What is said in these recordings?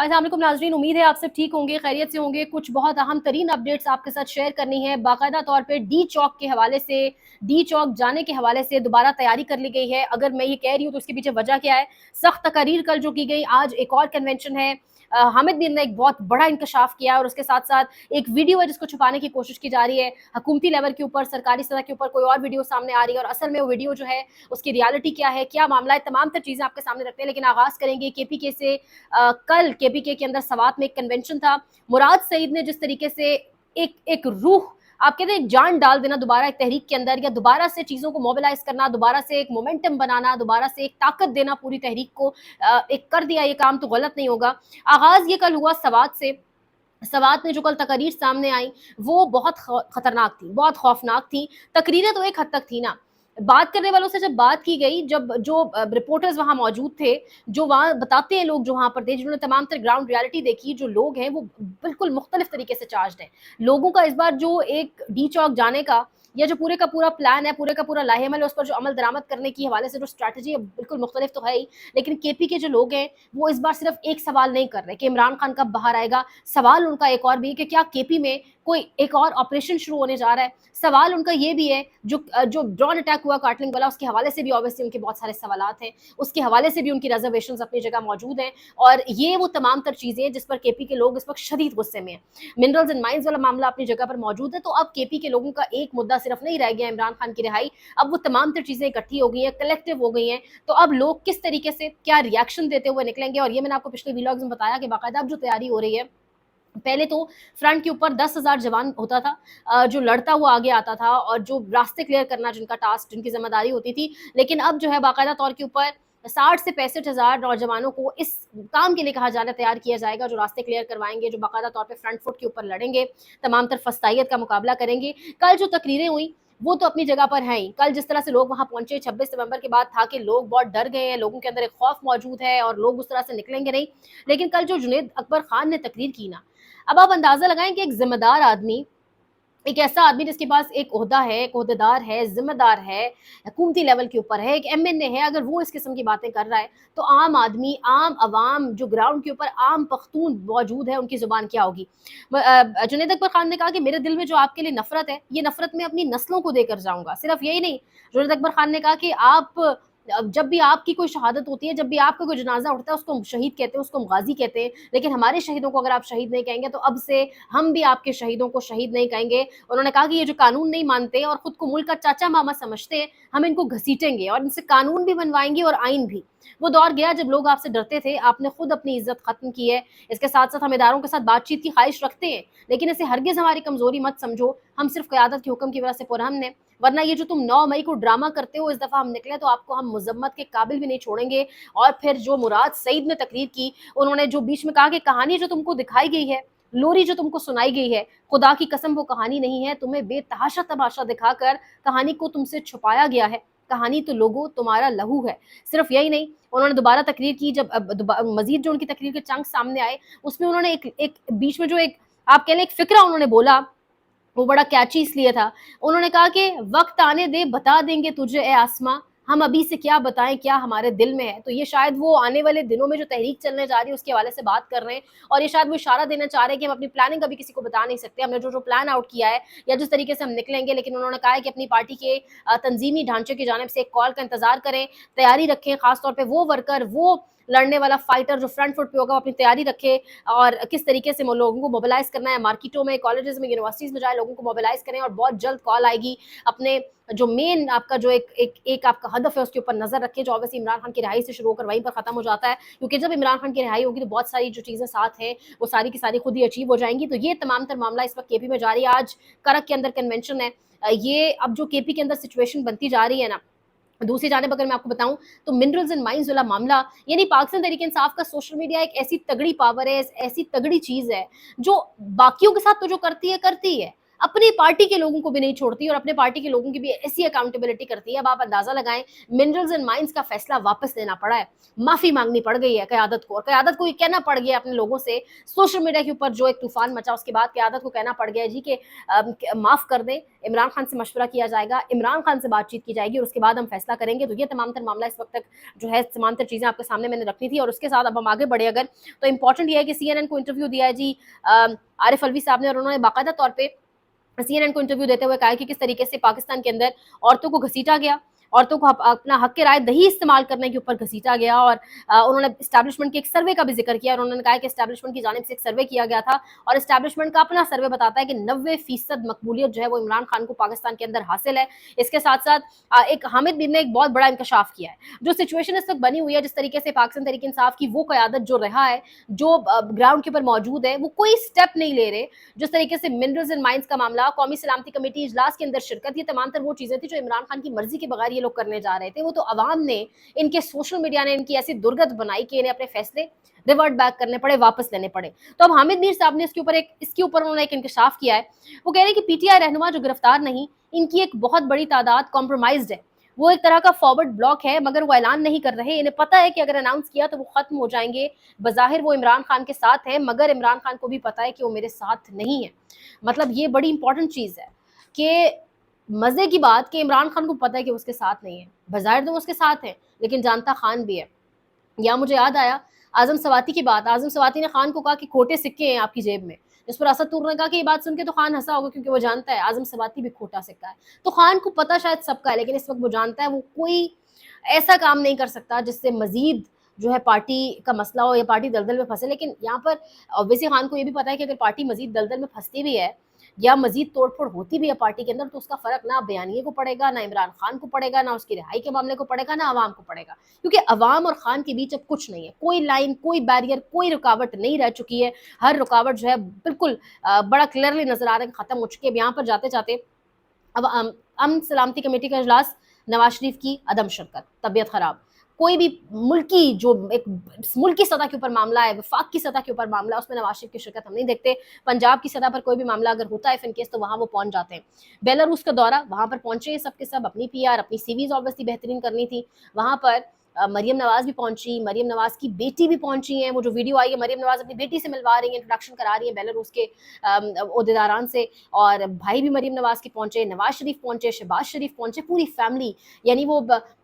अस्सलाम वालेकुम नाज़रीन, उम्मीद है आप सब ठीक होंगे, खैरियत से होंगे। कुछ बहुत अहम तरीन अपडेट्स आपके साथ शेयर करनी है। बाकायदा तौर पे डी चौक के हवाले से, डी चौक जाने के हवाले से दोबारा तैयारी कर ली गई है। अगर मैं ये कह रही हूँ तो उसके पीछे वजह क्या है? सख्त तकारीर कल जो की गई, आज एक और कन्वेंशन है। हामिद बिन ने एक बहुत बड़ा इंकशाफ किया और उसके साथ साथ एक वीडियो है जिसको छुपाने की कोशिश की जा रही है। हुकूमती लेवल के ऊपर, सरकारी सतह के ऊपर कोई और वीडियो सामने आ रही है और असल में वो वीडियो जो है उसकी रियलिटी क्या है, क्या मामला है, तमाम तर चीज़ें आपके सामने रखते हैं। लेकिन आगाज़ करेंगे केपीके से। कल केपीके के अंदर सवात में एक कन्वेंशन था। मुराद सईद ने जिस तरीके से एक एक रूह, आप कहते हैं जान डाल देना दोबारा एक तहरीक के अंदर, या दोबारा से चीज़ों को मोबिलाइज करना, दोबारा से एक मोमेंटम बनाना, दोबारा से एक ताकत देना पूरी तहरीक को, एक कर दिया ये काम तो गलत नहीं होगा। आगाज़ ये कल हुआ सवात से। सवात में जो कल तकरीर सामने आई वो बहुत खतरनाक थी, बहुत खौफनाक थी। तकरीरें तो एक हद तक थी ना, बात करने वालों से जब बात की गई, जब जो रिपोर्टर्स वहाँ मौजूद थे, जो वहाँ बताते हैं लोग जो वहाँ पर थे, जिन्होंने तमाम तर ग्राउंड रियलिटी देखी, जो लोग हैं वो बिल्कुल मुख्तलिफ तरीके से चार्ज्ड हैं। लोगों का इस बार जो एक डी चौक जाने का या जो पूरे का पूरा प्लान है, पूरे का पूरा लाहेमल है, उस पर जो अमल दरामद करने की हवाले से जो स्ट्रैटेजी है बिल्कुल मुख्तलिफ तो है ही। लेकिन केपी के जो लोग हैं वो इस बार सिर्फ एक सवाल नहीं कर रहे कि इमरान खान कब बाहर आएगा। सवाल उनका एक और भी है कि क्या केपी में कोई एक और ऑपरेशन शुरू होने जा रहा है। सवाल उनका ये भी है, जो ड्रोन अटैक हुआ कार्टलिंग वाला, उसके हवाले से भी ऑब्वियसली उनके बहुत सारे सवालात हैं, उसके हवाले से भी उनकी रिजर्वेशंस अपनी जगह मौजूद हैं। और ये वो तमाम तर चीज़ें हैं जिस पर केपी के लोग इस वक्त शदीद गुस्से में हैं। मिनरल्स एंड माइंस वाला मामला अपनी जगह पर मौजूद है। तो अब केपी के लोगों का एक मुद्दा सिर्फ नहीं रह गया इमरान खान की रिहाई, अब वो तमाम तर चीज़ें इकट्ठी हो गई हैं, कलेक्टिव हो गई हैं। तो अब लोग किस तरीके से क्या रिएक्शन देते हुए निकलेंगे, और ये मैंने आपको पिछले व्लॉग्स में बताया कि बाकायदा अब जो तैयारी हो रही है, पहले तो फ्रंट के ऊपर 10,000 जवान होता था, जो लड़ता हुआ आगे आता था और जो रास्ते क्लियर करना जिनका टास्क, जिनकी जिम्मेदारी होती थी। लेकिन अब जो है बाकायदा तौर के ऊपर 60 से 65,000 नौजवानों को इस काम के लिए कहा जा रहा है, तैयार किया जाएगा, जो रास्ते क्लियर करवाएंगे, जो बाकायदा तौर पे फ्रंट फुट के ऊपर लड़ेंगे, तमाम तरफ फस्तायत का मुकाबला करेंगे। कल जो तकरीरें हुई वो तो अपनी जगह पर हैं ही। कल जिस तरह से लोग वहां पहुंचे 26 नवंबर के बाद था कि लोग बहुत डर गए हैं, लोगों के अंदर एक खौफ मौजूद है और लोग उस तरह से निकलेंगे नहीं। लेकिन कल जो जुनैद अकबर खान ने तकरीर की ना, अब आप अंदाजा लगाएं कि एक जिम्मेदार आदमी, एक ऐसा आदमी जिसके पास एक ओहदा है, एक ओहदेदार है, जिम्मेदार है, हुकूमती लेवल के ऊपर है, एक एमएनए है, अगर वो इस किस्म की बातें कर रहा है तो आम आदमी, आम अवाम जो ग्राउंड के ऊपर आम पख्तून मौजूद है, उनकी जुबान क्या होगी। जुनैद अकबर खान ने कहा कि मेरे दिल में जो आपके लिए नफरत है, ये नफरत मैं अपनी नस्लों को देकर जाऊंगा। सिर्फ यही नहीं, जुनैद अकबर खान ने कहा कि आप जब भी आपकी कोई शहादत होती है, जब भी आपका कोई जनाजा उठता है, उसको हम शहीद कहते हैं, उसको हम गाजी कहते हैं, लेकिन हमारे शहीदों को अगर आप शहीद नहीं कहेंगे तो अब से हम भी आपके शहीदों को शहीद नहीं कहेंगे। उन्होंने कहा कि ये जो कानून नहीं मानते और खुद को मुल्क का चाचा मामा समझते हैं, हम इनको घसीटेंगे और इनसे कानून भी बनवाएंगे और आइन भी। वो दौर गया जब लोग आपसे डरते थे, आपने खुद अपनी इज्जत खत्म की है। इसके साथ साथ हम इदारों के साथ बातचीत की ख्वाहिश रखते हैं, लेकिन इसे हरगिज हमारी कमजोरी मत समझो। हम सिर्फ क़यादत के हुक्म की वजह से पुरअमन है, वरना ये जो तुम 9 मई को ड्रामा करते हो, इस दफा हम निकले तो आपको हम मुजम्मत के काबिल भी नहीं छोड़ेंगे। और फिर जो मुराद सईद ने तकरीर की, उन्होंने जो बीच में कहा कि कहानी जो तुमको दिखाई गई है, लोरी जो तुमको सुनाई गई है, खुदा की कसम वो कहानी नहीं है, तुम्हें बेतहाशा तमाशा दिखाकर कहानी को तुमसे छुपाया गया है। कहानी तो लोगों तुम्हारा लहू है। सिर्फ यही नहीं, उन्होंने दोबारा तकरीर की, जब मजीद जो उनकी तकरीर के चंक सामने आए, उसमें उन्होंने एक बीच में जो एक, आप कह लें, एक फिक्रा उन्होंने बोला, वो बड़ा कैची इसलिए था। उन्होंने कहा कि वक्त आने दे, बता देंगे तुझे ए आसमां, हम अभी से क्या बताएं क्या हमारे दिल में है। तो ये शायद वो आने वाले दिनों में जो तहरीक चलने जा रही है उसके हवाले से बात कर रहे हैं, और ये शायद वो इशारा देना चाह रहे हैं कि हम अपनी प्लानिंग अभी किसी को बता नहीं सकते, हमने जो प्लान आउट किया है या जिस तरीके से हम निकलेंगे। लेकिन उन्होंने कहा है कि अपनी पार्टी के तंजीमी ढांचे की जानिब से एक कॉल का इंतजार करें, तैयारी रखें, खासतौर पर वो वर्कर, वो लड़ने वाला फाइटर जो फ्रंट फुट पे होगा, अपनी तैयारी रखे और किस तरीके से लोगों को मोबिलाइज करना है, मार्केटों में, कॉलेजेस में, यूनिवर्सिटीज़ में जाए, लोगों को मोबिलाइज करें। और बहुत जल्द कॉल आएगी, अपने जो मेन आपका जो एक आपका हदफ है उसके ऊपर नजर रखें, जो ऑब्वियसली इमरान खान की रिहाई से शुरू होकर वहीं पर खत्म हो जाता है, क्योंकि जब इमरान खान की रिहाई होगी तो बहुत सारी जो चीज़ें साथ हैं वो सारी की सारी खुद ही अचीव हो जाएंगी। तो ये तमाम तर मामला इस वक्त केपी में जारी है। आज करक के अंदर कन्वेंशन है। ये अब जो केपी के अंदर सिचुएशन बनती जा रही है ना, दूसरी जानिब अगर मैं आपको बताऊं तो मिनरल्स एंड माइंस वाला मामला, यानी पाकिस्तान तहरीक इंसाफ का सोशल मीडिया एक ऐसी तगड़ी पावर है, ऐसी तगड़ी चीज है जो बाकियों के साथ तो जो करती है اپنی پارٹی کے لوگوں کو بھی نہیں چھوڑتی اور اپنے پارٹی کے لوگوں کی بھی ایسی اکاؤنٹیبلٹی کرتی ہے. اب آپ اندازہ لگائیں, منرلز اینڈ مائنز کا فیصلہ واپس لینا پڑا ہے, معافی مانگنی پڑ گئی ہے قیادت کو, اور قیادت کو یہ کہنا پڑ گیا اپنے لوگوں سے, سوشل میڈیا کے اوپر جو ایک طوفان مچا اس کے بعد قیادت کو کہنا پڑ گیا جی کہ معاف کر دیں, عمران خان سے مشورہ کیا جائے گا, عمران خان سے بات چیت کی جائے گی اور اس کے بعد ہم فیصلہ کریں گے. تو یہ تمام تر معاملہ اس وقت تک جو ہے, تمام تر چیزیں آپ کے سامنے میں نے رکھنی تھی. اور اس کے ساتھ اب ہم آگے بڑھے اگر, تو امپورٹنٹ یہ ہے کہ CNN کو انٹرویو دیا ہے جی عارف الوی صاحب نے, اور انہوں نے باقاعدہ طور پہ CNN کو انٹرویو دیتے ہوئے کہا کہ کس طریقے سے پاکستان کے اندر عورتوں کو گھسیٹا گیا, عورتوں کو اپنا حق رائے دہی استعمال کرنے کے اوپر گھسیٹا گیا. اور انہوں نے اسٹیبلشمنٹ کے ایک سروے کا بھی ذکر کیا, اور انہوں نے کہا کہ اسٹیبلشمنٹ کی جانب سے ایک سروے کیا گیا تھا, اور اسٹیبلشمنٹ کا اپنا سروے بتاتا ہے کہ 90% مقبولیت جو ہے وہ عمران خان کو پاکستان کے اندر حاصل ہے. اس کے ساتھ ساتھ ایک حامد بن نے ایک بہت بڑا انکشاف کیا ہے. جو سچویشن اس وقت بنی ہوئی ہے, جس طریقے سے پاکستان تحریک انصاف کی وہ قیادت جو رہا ہے, جو گراؤنڈ کے اوپر موجود ہے, وہ کوئی سٹیپ نہیں لے رہے. جس طریقے سے منرلز اینڈ مائنز کا معاملہ, قومی سلامتی کمیٹی اجلاس کے اندر شرکت, یہ تمام تر وہ چیزیں تھی جو عمران خان کی مرضی کے بغیر یہ لوگ کرنے جا رہے تھے. وہ تو عوام نے, ان کے سوشل میڈیا نے ان کی ایسی درگت بنائی کہ انہیں اپنے فیصلے ریورٹ بیک کرنے پڑے, واپس لینے پڑے. تو اب حامد میر صاحب نے اس کے اوپر انہوں نے ایک انکشاف کیا ہے. وہ کہہ رہے ہیں کہ PTI رہنما جو گرفتار نہیں, ان کی ایک بہت بڑی تعداد کمپرومائزڈ ہے, وہ ایک طرح کا فارورڈ بلاک ہے, مگر وہ اعلان نہیں کر رہے. انہیں پتہ ہے کہ اگر اناؤنس کیا تو وہ ختم ہو جائیں گے. بظاہر وہ عمران خان کے ساتھ ہے, مگر عمران خان کو بھی پتہ ہے کہ وہ میرے ساتھ نہیں ہے. مطلب یہ بڑی امپورٹنٹ چیز ہے کہ مزے کی بات کہ عمران خان کو پتہ ہے کہ اس کے ساتھ نہیں ہے, بظاہر تو اس کے ساتھ ہے لیکن جانتا خان بھی ہے. یا مجھے یاد آیا اعظم سواتی کی بات. اعظم سواتی نے خان کو کہا کہ کھوٹے سکے ہیں آپ کی جیب میں, جس پر اسد طور نے کہا کہ یہ بات سن کے تو خان ہنسا ہوگا, کیونکہ وہ جانتا ہے اعظم سواتی بھی کھوٹا سکہ ہے. تو خان کو پتہ شاید سب کا ہے, لیکن اس وقت وہ جانتا ہے وہ کوئی ایسا کام نہیں کر سکتا جس سے مزید جو ہے پارٹی کا مسئلہ ہو یا پارٹی دلدل میں پھنسے. لیکن یہاں پر اوبویسلی خان کو یہ بھی پتہ ہے کہ اگر پارٹی مزید دلدل میں پھنستی بھی ہے یا مزید توڑ پھوڑ ہوتی بھی ہے پارٹی کے اندر, تو اس کا فرق نہ بیانیے کو پڑے گا, نہ عمران خان کو پڑے گا, نہ اس کی رہائی کے معاملے کو پڑے گا, نہ عوام کو پڑے گا. کیونکہ عوام اور خان کے بیچ اب کچھ نہیں ہے, کوئی لائن, کوئی بیریئر, کوئی رکاوٹ نہیں رہ چکی ہے. ہر رکاوٹ جو ہے بالکل بڑا کلیئرلی نظر آ رہا ہے کہ ختم ہو چکی ہے. اب یہاں پر جاتے جاتے اب امن سلامتی کمیٹی کا اجلاس, نواز شریف کی عدم شرکت, طبیعت خراب, کوئی بھی ملکی جو ایک ملکی سطح کے اوپر معاملہ ہے, وفاق کی سطح کے اوپر معاملہ, اس میں نواز شریف کی شرکت ہم نہیں دیکھتے. پنجاب کی سطح پر کوئی بھی معاملہ اگر ہوتا ہے ان کیس, تو وہاں وہ پہنچ جاتے ہیں. بیلاروس کا دورہ, وہاں پر پہنچے سب کے سب, اپنی PR, اپنی CVs obviously بہترین کرنی تھی. وہاں پر مریم نواز بھی پہنچی, مریم نواز کی بیٹی بھی پہنچی ہیں. وہ جو ویڈیو آئی ہے, مریم نواز اپنی بیٹی سے ملوا رہی ہیں, انٹروڈکشن کرا رہی ہیں بیلاروس کے عہدیداران سے, اور بھائی بھی مریم نواز کے پہنچے, نواز شریف پہنچے, شہباز شریف پہنچے, پوری فیملی. یعنی وہ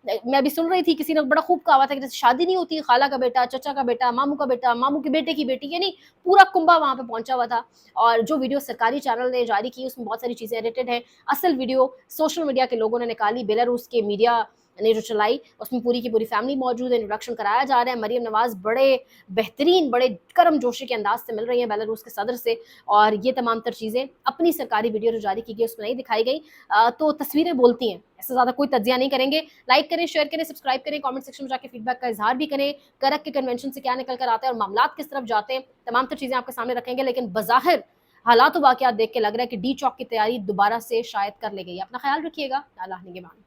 میں بھی سن رہی تھی, کسی نے بڑا خوب کہا تھا کہ جیسے شادی نہیں ہوتی, خالہ کا بیٹا, چچا کا بیٹا, ماموں کا بیٹا, ماموں کے بیٹے کی بیٹی, یعنی پورا کنبہ وہاں پہ پہنچا ہوا تھا. اور جو ویڈیو سرکاری چینل نے جاری کی, اس میں بہت ساری چیزیں ایڈیٹڈ ہیں. اصل ویڈیو سوشل میڈیا کے لوگوں نے نکالی, بیلاروس کے میڈیا نے جو چلائی, اس میں پوری کی پوری فیملی موجود ہے, انٹروڈکشن کرایا جا رہا ہے. مریم نواز بڑے بہترین, بڑے کرم جوشی کے انداز سے مل رہی ہیں بیلاروس کے صدر سے, اور یہ تمام تر چیزیں اپنی سرکاری ویڈیو جو جاری کی گئی اس میں نہیں دکھائی گئی. تو تصویریں بولتی ہیں, اس سے زیادہ کوئی تجزیہ نہیں کریں گے. لائک کریں, شیئر کریں, سبسکرائب کریں, کامنٹ سیکشن میں جا کے فیڈ بیک کا اظہار بھی کریں. کرک کے کنونشن سے کیا نکل کر آتا ہے اور معاملات کس طرف جاتے ہیں, تمام تر چیزیں آپ کے سامنے رکھیں گے. لیکن بظاہر حالات و واقعات دیکھ کے لگ رہا ہے کہ ڈی چوک کی تیاری دوبارہ سے شاید کر لے گئی. اپنا خیال رکھیے گا, اللہ نگہبان.